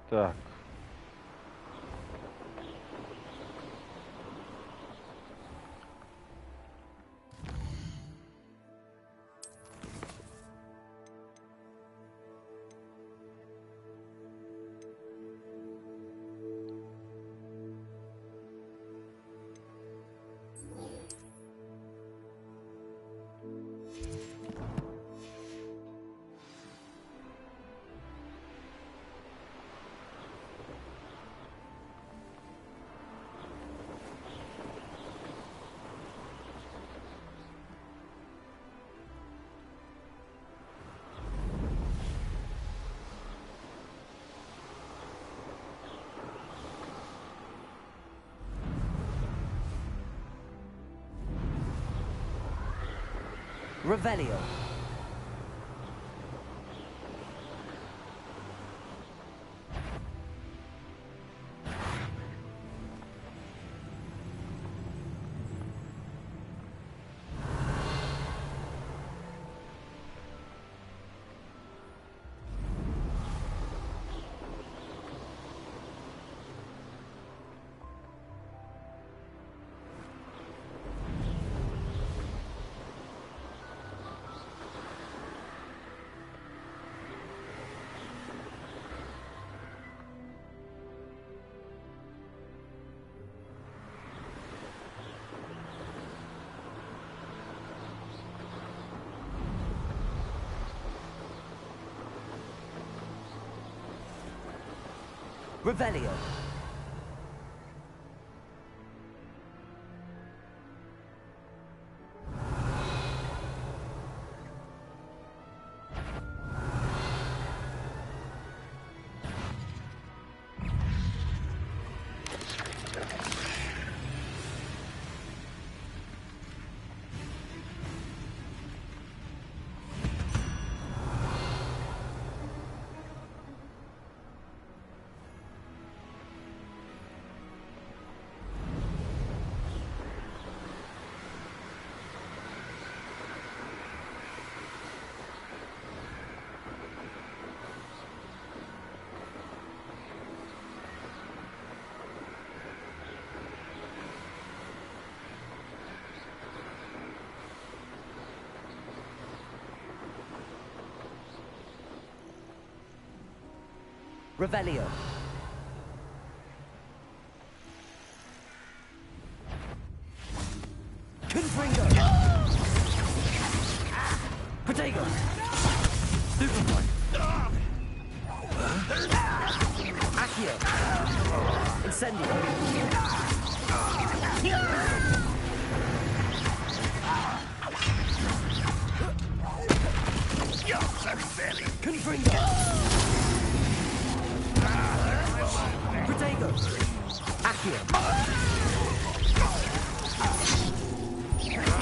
Так. Revelio. Revelio. Revelio. Confringo. Potato. Superboy. Accio. Incendio. Confringo. Potato. Accio.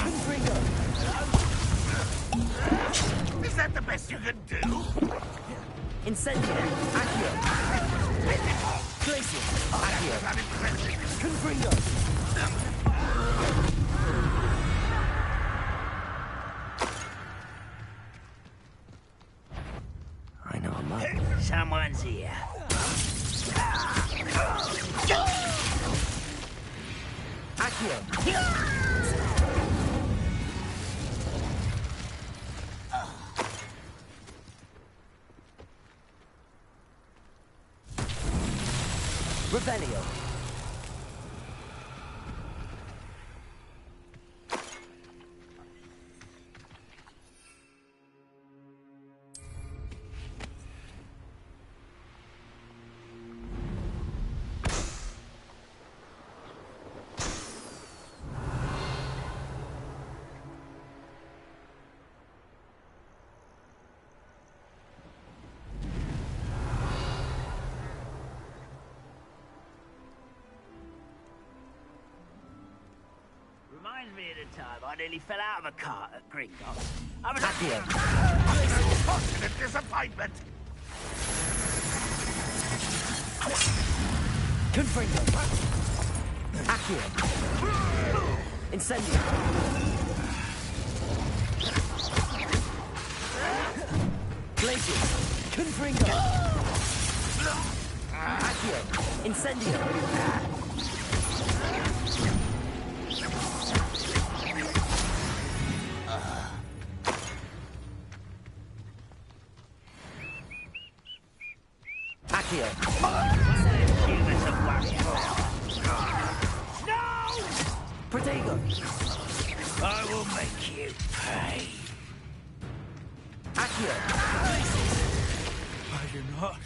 Confringo. Is that the best you can do? Incendio. Accio. Glacier. Accio. Confringo. I know I'm up. Someone's here. Accio. Revelio. Reminds me of the time I nearly fell out of a cart at Gringotts. I was Accio. a disappointment. Confringo. Accio. Incendio. Glacier. Confringo. Accio. Incendio. Accio. Give us a warrior power. No! Protego. I will make you pay. Accio. I do not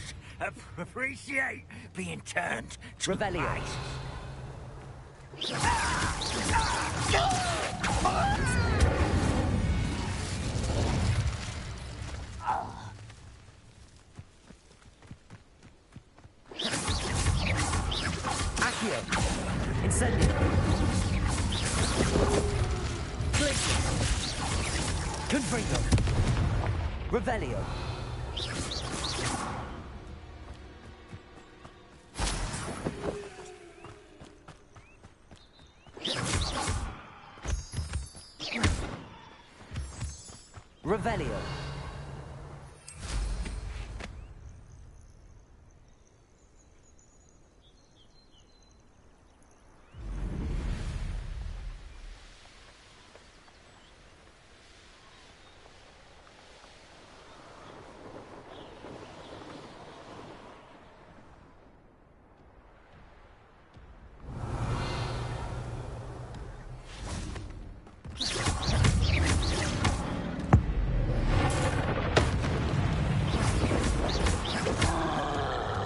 appreciate being turned to Revelio. ice. Accio. Incendio. Glacier. Confringo. Revelio. Revelio.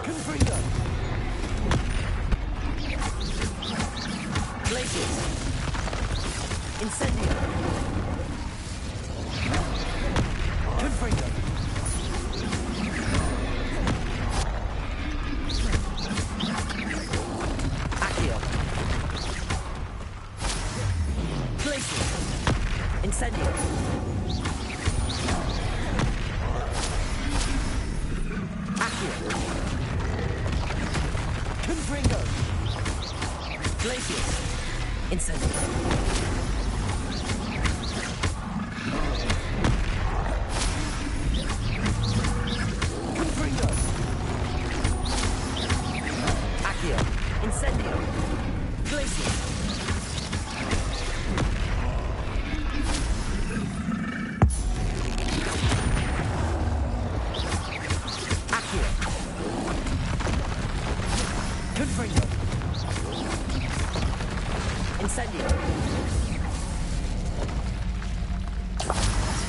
Confringo. Glacier. Incendio. Confringo. Accio. Glacier. Incendio. Accio. Confringo. Glacier. Incendio. Confringo. Accio. Incendio. Glacier. Accio. Confringo. Incendio.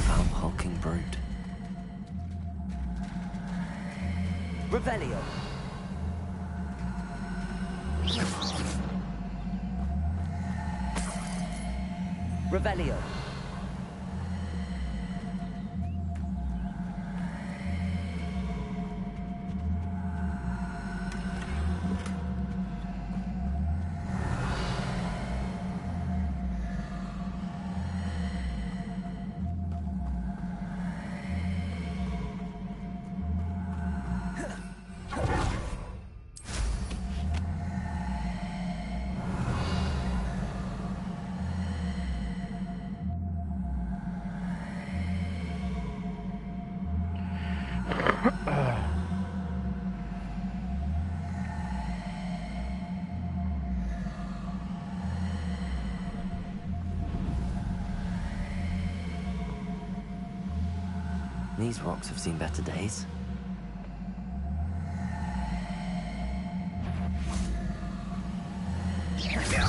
Foul hulking brute. Revelio. Revelio. These rocks have seen better days. Accio.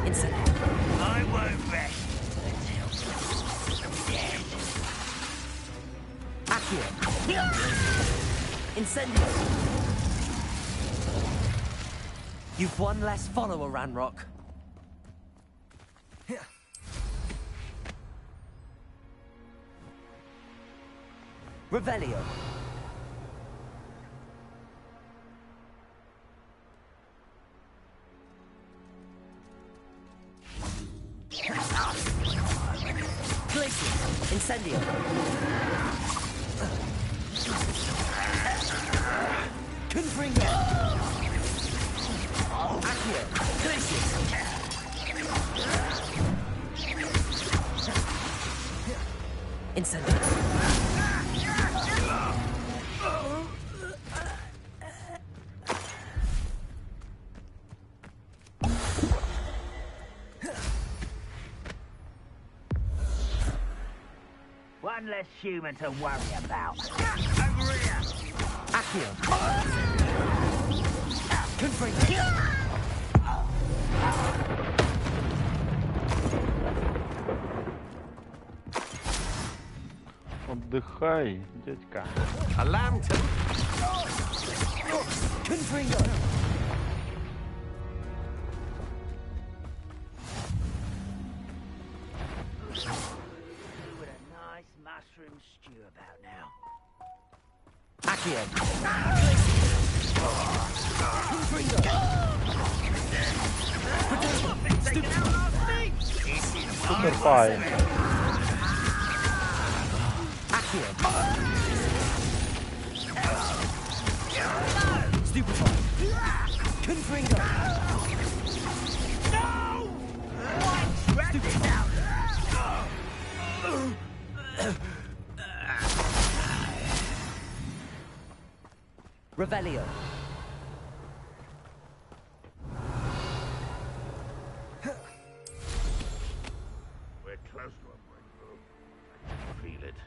Incendio. I won't rest until I'm dead. Accio. Incendio. You've one less follower, Ranrock. Revelio. Glacier. Incendio. Confringo. Accio. Glacier. Incendio. one less human to worry about. Over here! Accio. Confringo. Отдыхай, дядька. Alarm to... Confringo. With a nice mushroom stew about now. Accio. Confringo. Супер файн. Accio. Stupefy. Confringo. No! Why drag this out? Revelio. We're close to a breakthrough. I can feel it.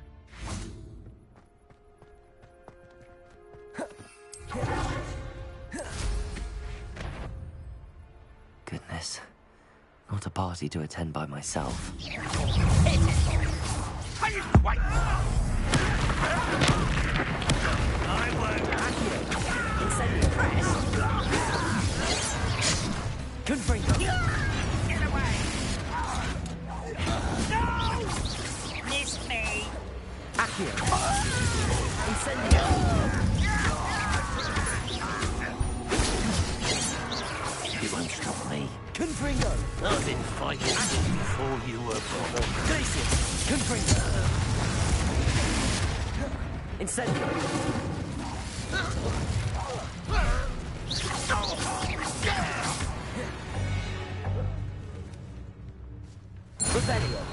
Goodness. Not a party to attend by myself. I didn't quite. I won't. Incendio. Confringo. Get away! No! Miss me! Accio. Incendio. You won't stop me. Confringo. I've been fighting before you were born. Glacius. Confringo. Incendio. Revelio.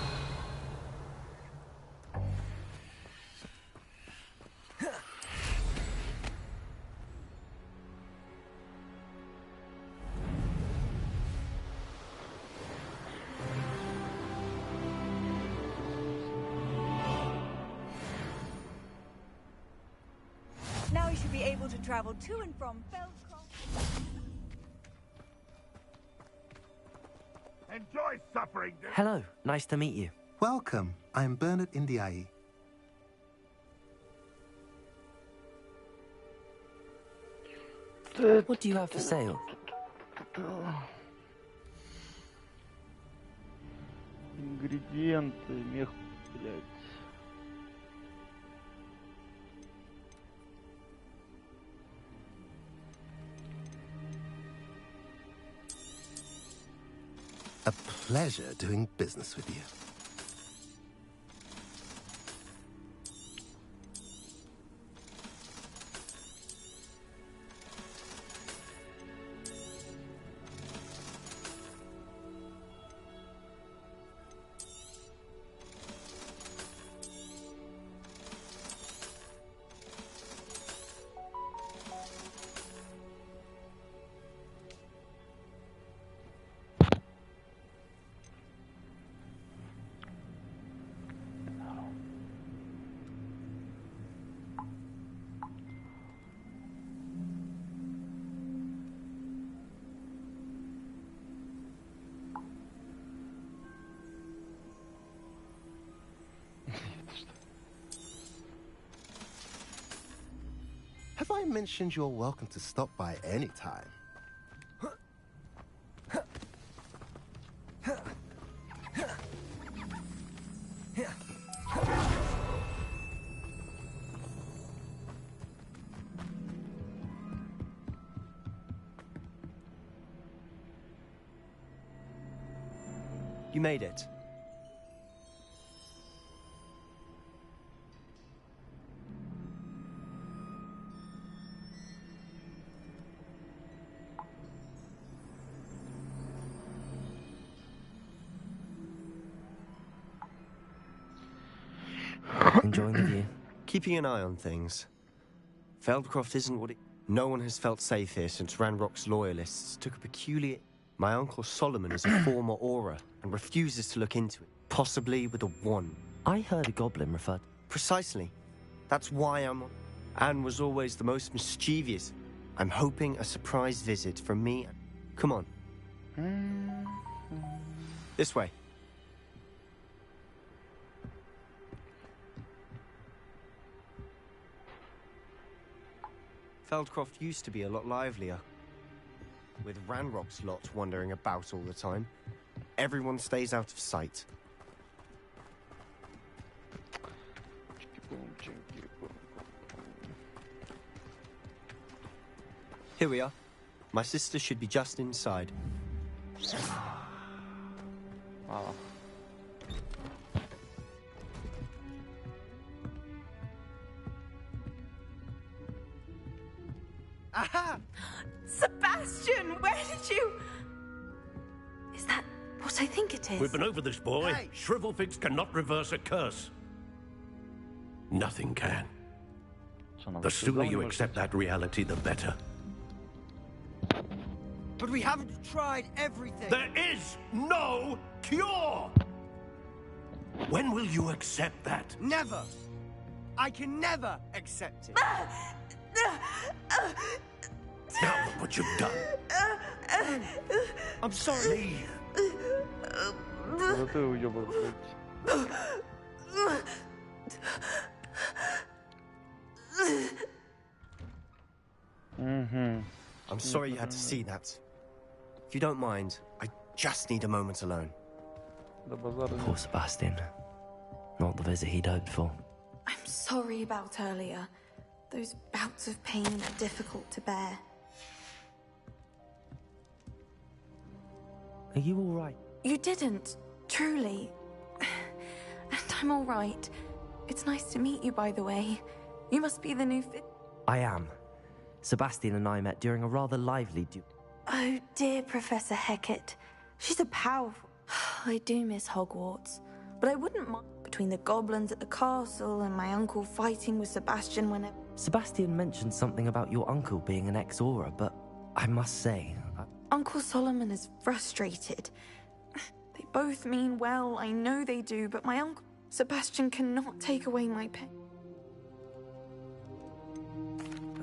Now we should be able to travel to and from Feldcroft. Enjoy suffering. Hello, nice to meet you. Welcome. I am Bernard Indiai. What do you have for sale? Ингредиенты, мех, блядь. A pleasure doing business with you. Have I mentioned you're welcome to stop by any time? You made it. Enjoying the view? Keeping an eye on things. Feldcroft isn't what it... No one has felt safe here since Ranrock's loyalists took a peculiar... My uncle Solomon is a former Aura and refuses to look into it. Possibly with a wand. I heard a goblin referred. Precisely. That's why Anne was always the most mischievous. I'm hoping a surprise visit from me. Come on. This way. Feldcroft used to be a lot livelier, with Ranrock's lot wandering about all the time. Everyone stays out of sight. Here we are. My sister should be just inside. Wow. Aha! Sebastian, where did you... Is that what I think it is? We've been over this, boy. Hey! Shrivelfix cannot reverse a curse. Nothing can. Co nam The sooner you przypomniał, accept that reality, the better. But we haven't tried everything. There is no cure! When will you accept that? Never. I can never accept it. Now look what you've done. I'm sorry. Leave. что ты уёбок, блядь. I'm sorry you had to see that. If you don't mind, I just need a moment alone. Да базара нет. Poor Sebastian. Not the visit he'd hoped for. I'm sorry about earlier. Those bouts of pain are difficult to bear. Are you all right? You didn't, truly. And I'm all right. It's nice to meet you, by the way. You must be the new I am. Sebastian and I met during a rather lively Oh, dear Professor Hecat. She's a powerful... I do miss Hogwarts, but I wouldn't mind between the goblins at the castle and my uncle fighting with Sebastian whenever... Sebastian mentioned something about your uncle being an ex-Auror, but I must say... Uncle Solomon is frustrated. They both mean well, I know they do, but my uncle... Sebastian cannot take away my pain.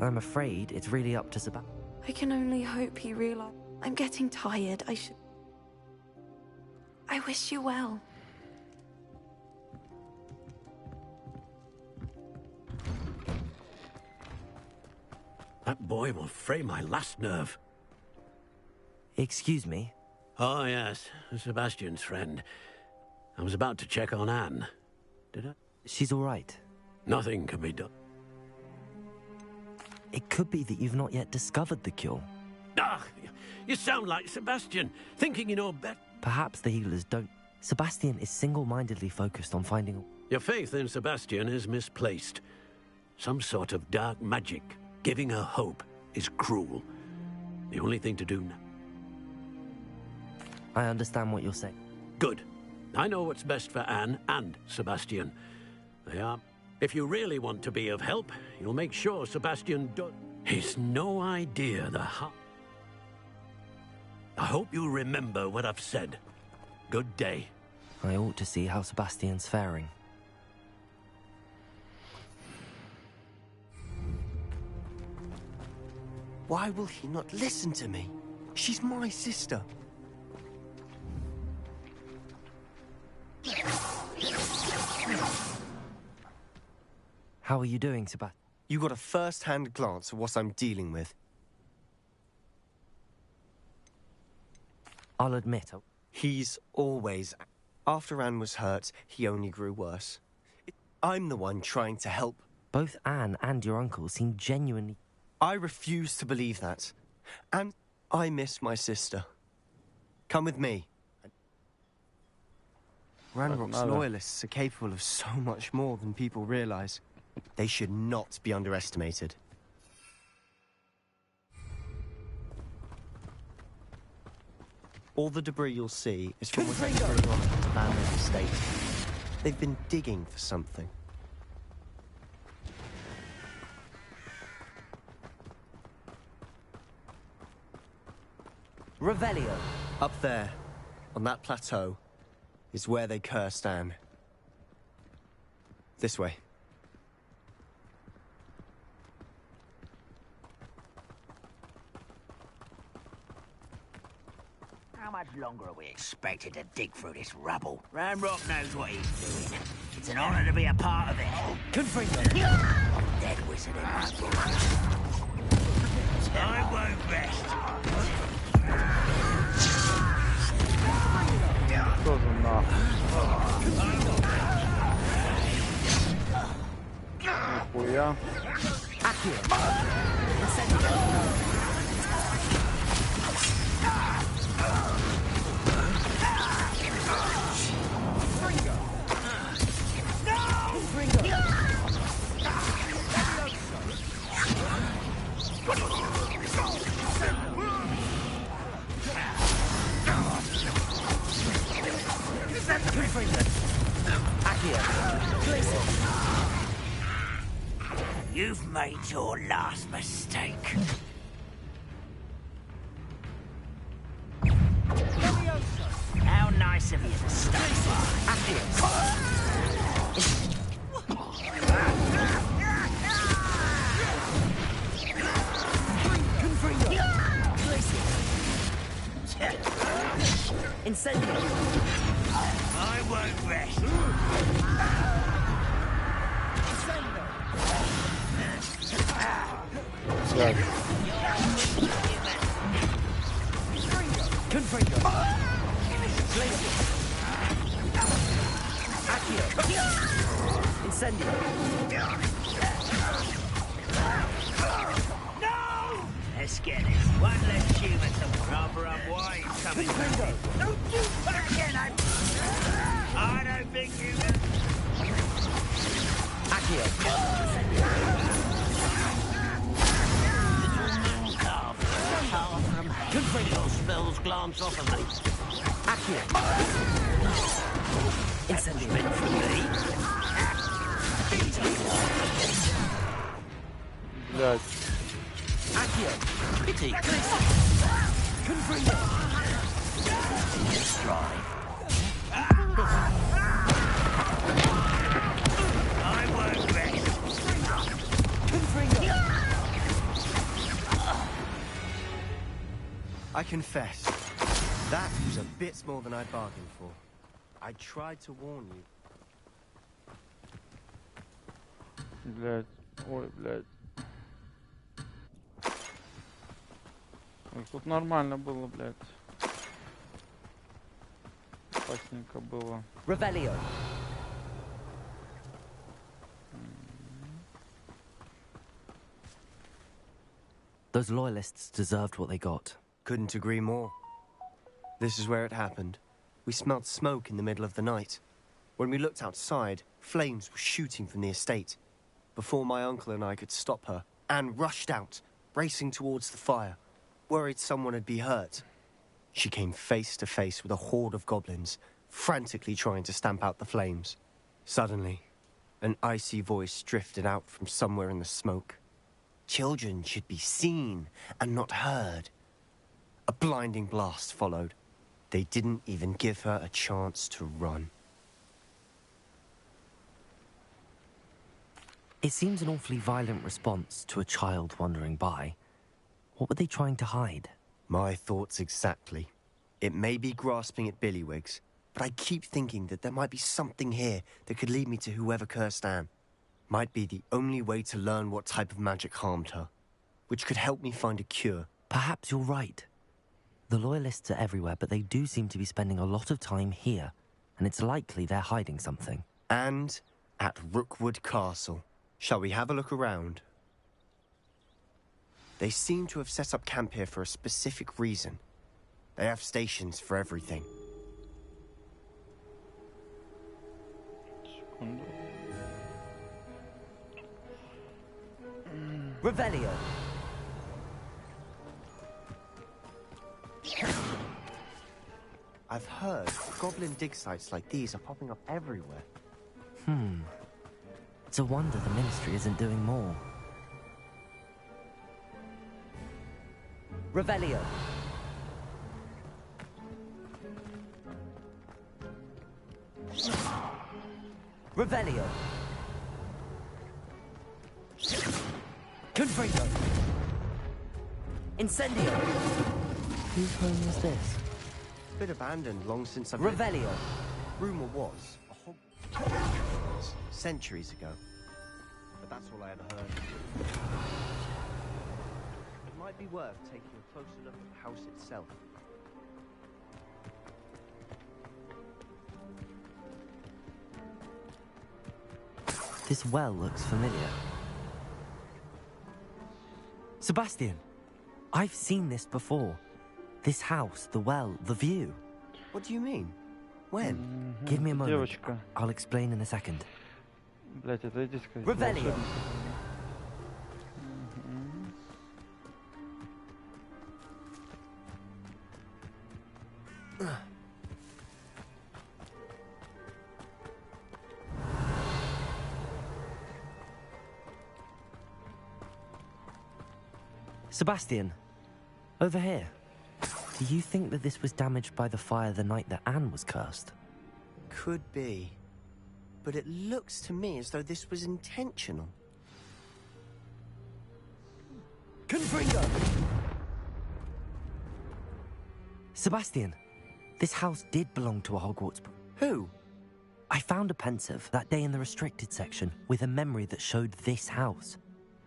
I'm afraid it's really up to Sebastian. I can only hope he realizes... I'm getting tired, I wish you well. That boy will fray my last nerve. Excuse me? Oh, yes. Sebastian's friend. I was about to check on Anne. Did I? She's all right. Nothing can be done. It could be that you've not yet discovered the cure. Ah, you sound like Sebastian, thinking you know better. Perhaps the healers don't. Sebastian is single-mindedly focused on finding... Your faith in Sebastian is misplaced. Some sort of dark magic. Giving her hope is cruel. The only thing to do now... I understand what you're saying. Good. I know what's best for Anne and Sebastian. They are... If you really want to be of help, you'll make sure Sebastian does... He's no idea the I hope you'll remember what I've said. Good day. I ought to see how Sebastian's faring. Why will he not listen to me? She's my sister. How are you doing, Sebastian? You got a first-hand glance at what I'm dealing with. I'll admit... He's always... After Anne was hurt, he only grew worse. I'm the one trying to help. Both Anne and your uncle seem genuinely... I refuse to believe that. And I miss my sister. Come with me. Ranrock's loyalists are capable of so much more than people realize. They should not be underestimated. All the debris you'll see is from what's going on at the abandoned estate. They've been digging for something. Revelio. Up there, on that plateau, is where they cursed Anne. This way. much longer are we expected to dig through this rubble? Ranrock knows what he's doing. It's an honor to be a part of it. Dead wizard in my book. I won't rest. Тоже нахуй. Нихуя. You've made your last mistake. How nice of you to stop Incendio! I won't rest. Так. Incendio! Let's get it. One less human to cover up why he's coming back. Don't do that again, I don't think you can. Your spells glance off of me. Incendio! Meant for me. Блядь. Pity. I won't rest. I confess, that was a bit more than I bargained for. I tried to warn you. Блядь. Ой, блядь. Ой, тут нормально было, блядь. Опасненько было. Revelio! Those loyalists deserved what they got. Couldn't agree more. This is where it happened. We smelled smoke in the middle of the night. When we looked outside, flames were shooting from the estate. Before my uncle and I could stop her, Anne rushed out, racing towards the fire, worried someone had been hurt. She came face to face with a horde of goblins, frantically trying to stamp out the flames. Suddenly, an icy voice drifted out from somewhere in the smoke. Children should be seen and not heard. A blinding blast followed. They didn't even give her a chance to run. It seems an awfully violent response to a child wandering by. What were they trying to hide? My thoughts exactly. It may be grasping at Billywigs, but I keep thinking that there might be something here that could lead me to whoever cursed Anne. Might be the only way to learn what type of magic harmed her, which could help me find a cure. Perhaps you're right. The loyalists are everywhere, but they do seem to be spending a lot of time here, and it's likely they're hiding something. And at Rookwood Castle. Shall we have a look around? They seem to have set up camp here for a specific reason. They have stations for everything. Секунду. Revelio! I've heard goblin dig sites like these are popping up everywhere. It's a wonder the Ministry isn't doing more. Revelio! Revelio! Confringo! Incendio! Whose home is this? been abandoned long since I've... Revelio. Rumor was a Hogwarts centuries ago. But that's all I ever heard. It might be worth taking a closer look at the house itself. This well looks familiar. Sebastian, I've seen this before. This house, the well, the view. What do you mean? When? Give me a moment. Девочка. I'll explain in a second. Блять, это иди сказать. Revelio. Sebastian, over here. Do you think that this was damaged by the fire the night that Anne was cursed? Could be. But it looks to me as though this was intentional. Confringo! Sebastian, this house did belong to a Hogwarts... Who? I found a pensive that day in the restricted section with a memory that showed this house.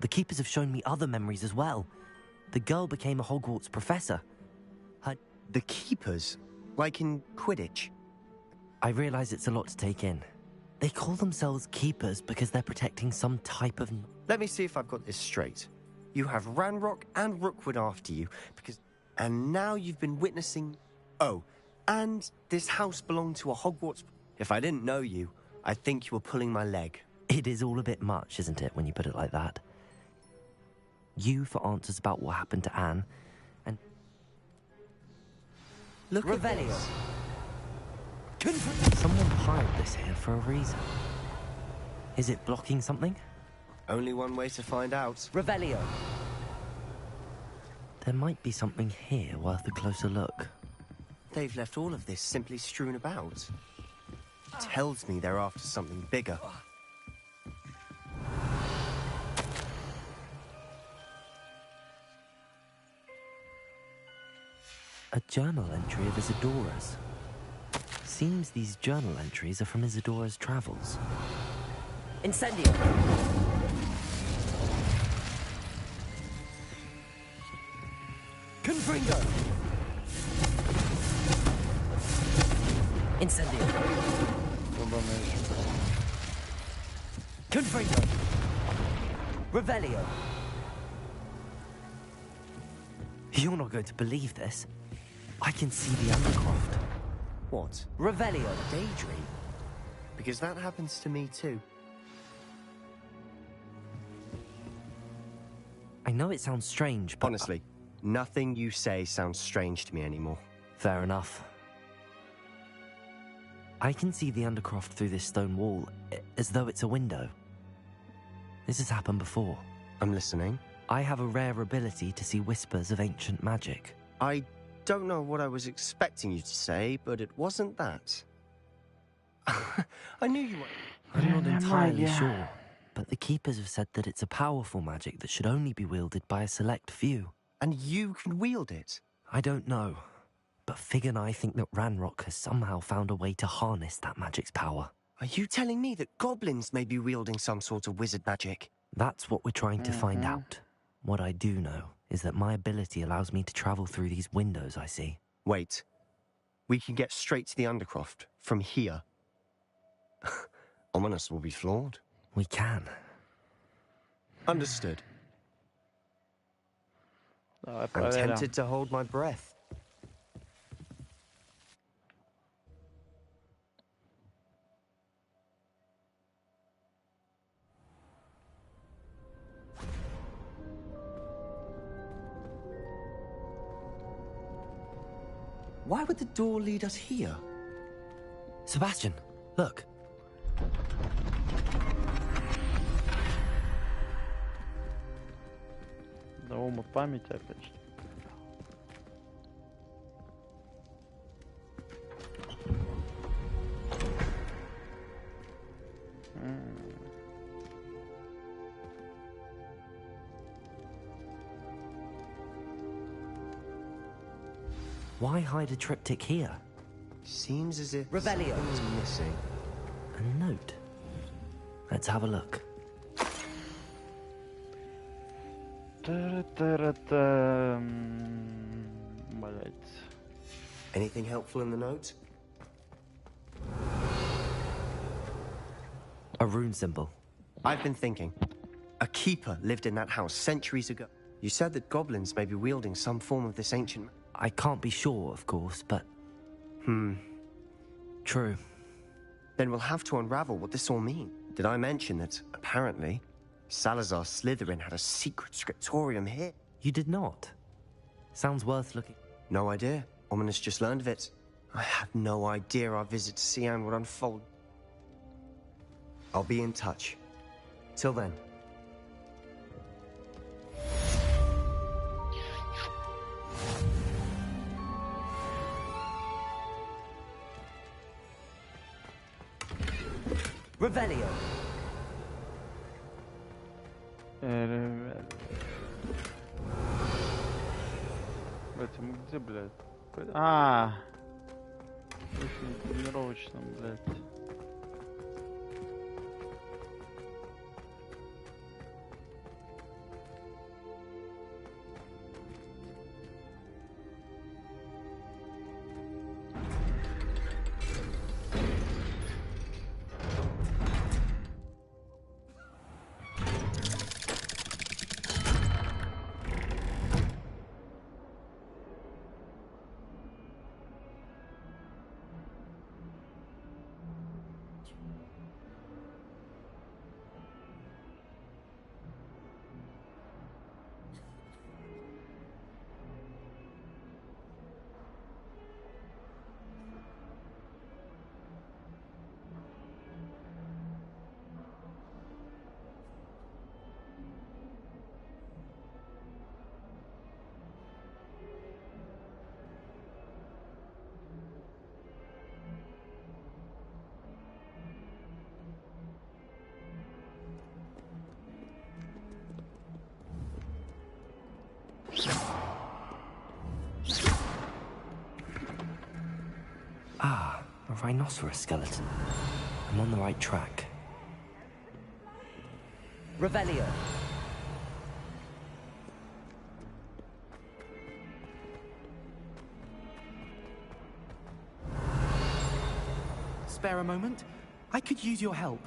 The keepers have shown me other memories as well. The girl became a Hogwarts professor. The keepers? Like in Quidditch? I realize it's a lot to take in. They call themselves keepers because they're protecting some type of... Let me see if I've got this straight. You have Ranrock and Rookwood after you, because... And now you've been witnessing... Oh, and this house belonged to a Hogwarts... If I didn't know you, I'd think you were pulling my leg. It is all a bit much, isn't it, when you put it like that? You for answers about what happened to Anne, and... Look Revelio. at this. Someone piled this here for a reason. Is it blocking something? Only one way to find out. Revelio. There might be something here worth a closer look. They've left all of this simply strewn about. Tells me they're after something bigger. A journal entry of Isadora's. Seems these journal entries are from Isadora's travels. Incendio! Confringo! Incendio! Confringo! Revelio! You're not going to believe this. I can see the Undercroft. What? Revelio. Daydream? Because that happens to me too. I know it sounds strange, but... Honestly, nothing you say sounds strange to me anymore. Fair enough. I can see the Undercroft through this stone wall, as though it's a window. This has happened before. I'm listening. I have a rare ability to see whispers of ancient magic. I don't know what I was expecting you to say, but it wasn't that. I knew you might... I'm not entirely sure, but the Keepers have said that it's a powerful magic that should only be wielded by a select few. And you can wield it? I don't know, but Fig and I think that Ranrock has somehow found a way to harness that magic's power. Are you telling me that goblins may be wielding some sort of wizard magic? That's what we're trying to find out. What I do know is that my ability allows me to travel through these windows I see. Wait. We can get straight to the Undercroft from here. Ominous will be flawed. We can. Understood. Давай I'm проверим. tempted to hold my breath. Why would the door lead us here? Sebastian, look. Да ума память опять что. Why hide a triptych here? Seems as if Revelio. something's missing. A note. Let's have a look. Блять. Anything helpful in the note? A rune symbol. I've been thinking. A keeper lived in that house centuries ago. You said that goblins may be wielding some form of this ancient... I can't be sure, of course, but... True. Then we'll have to unravel what this all means. Did I mention that, apparently, Salazar Slytherin had a secret scriptorium here? You did not. Sounds worth looking. No idea. Ominous just learned of it. I had no idea our visit to Sian would unfold. I'll be in touch. Till then. Revelio. Блять, мы где, блядь? А, в тренировочном, блядь. Ah, a rhinoceros skeleton. I'm on the right track. Revelio. Spare a moment? I could use your help.